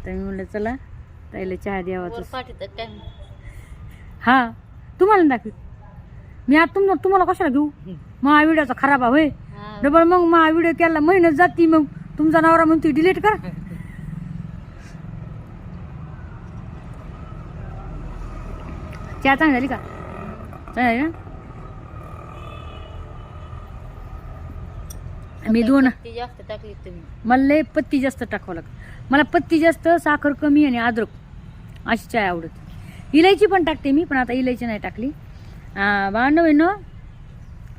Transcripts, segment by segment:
तर मी म्हणलं चला ताईला चहा द्यावाच. पाठीत काय हा तुम्हाला दाखवी मी आता तुम्हाला कशाला घेऊ. मग व्हिडिओचा खराब आहे होय डबल. मग मग व्हिडिओ केला मेहनत जाती. मग तुमचा नवरा म्हणतो डिलीट कर. चहा चांगली झाली का? चांगली ना. मी दोन जास्त टाकली तुम्ही. मला लय पत्ती जास्त टाकावं लागतं. मला पत्ती जास्त साखर कमी आणि अद्रक अशी चाय आवडते. इलायची पण टाकते मी पण आता इलायची नाही टाकली. भावनो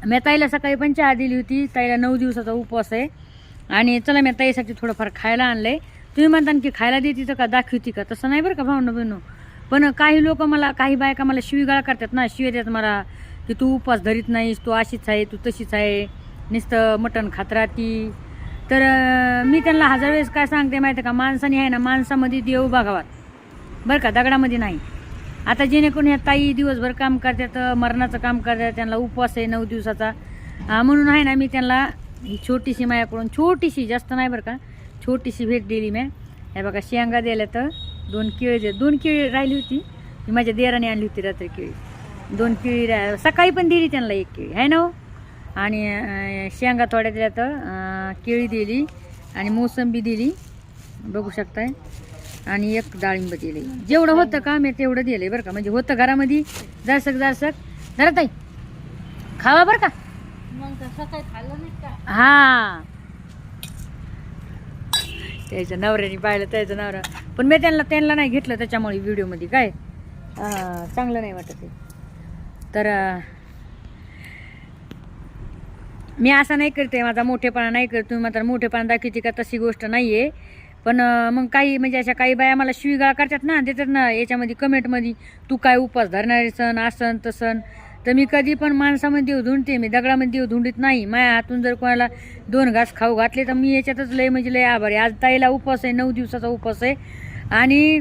मी ताईला सकाळी पण चहा दिली होती. ताईला 9 दिवसाचा उपवास आहे आणि चला मी ताईसाठी थोडंफार खायला आणलंय. तुम्ही म्हणता की खायला देते तर का दाखवती का? तसं नाही बरं का भावनो बहिणो. पण काही लोक मला काही बायका मला शिवीगाळ करतात ना. शिवे देतात मला की तू उपवास धरीत नाहीस, तू अशीच आहे, तू तशीच आहे, नुसतं मटण खात राहती. तर मी त्यांना 1000 वेळेस काय सांगते माहिती का? माणसाने आहे ना माणसामध्ये देव बघावा बरं का, दगडामध्ये नाही. आता जेणेकरून ह्या ताई दिवसभर काम करतात, मरणाचं काम करतात, त्यांना उपवास आहे 9 दिवसाचा. म्हणून आहे ना मी त्यांना ही छोटीशी माझ्याकडून छोटीशी जास्त नाही बरं का छोटीशी भेट दिली मी. हे बघा शेंगा दिल्या तर 2 केळी दे. 2 केळी राहिली होती ती माझ्या देराने आणली होती रात्री केळी. 2 केळी सकाळी पण दिली त्यांना 1 केळी आहे ना हो. आणि शेंगा थोड्या दिल्या तर केळी दिली आणि मोसंबी दिली बघू शकताय. आणि 1 डाळिंब दिली. जेवढं होतं का मी तेवढं दिलं बरं का. म्हणजे होतं घरामध्ये जरसक जरा ताई खावा बरं का. मग सकाळी खाल्लं नाही का? हा त्याच्या नवऱ्याने पाहिलं त्याचा नवरा. पण मी त्यांना नाही घेतलं त्याच्यामुळे व्हिडिओमध्ये काय चांगलं नाही वाटत ते. तर मी असं नाही करते, माझा मोठेपणा नाही करत. तुम्ही मात्र मोठेपणा दाखवते का तशी गोष्ट नाही आहे. पण मग काही म्हणजे अशा काही बाया मला शिवीगाळ करतात ना, देतात ना याच्यामध्ये कमेंटमध्ये तू काय उपास धरणारे सण असं तसं. तर मी कधी पण माणसामध्ये देव धुंडते, मी दगडामध्ये देव धुंडीत नाही. माझ्या हातून जर कोणाला 2 घास खाऊ घातले तर मी याच्यातच लय म्हणजे लय आभारी. आज ताईला उपवास आहे 9 दिवसाचा उपवास आहे आणि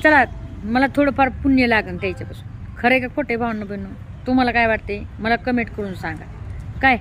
चला मला थोडंफार पुण्य लागेल त्याच्यापासून. खरं का खोटे भावना बनू तुम्हाला काय वाटते मला कमेंट करून सांगा काय.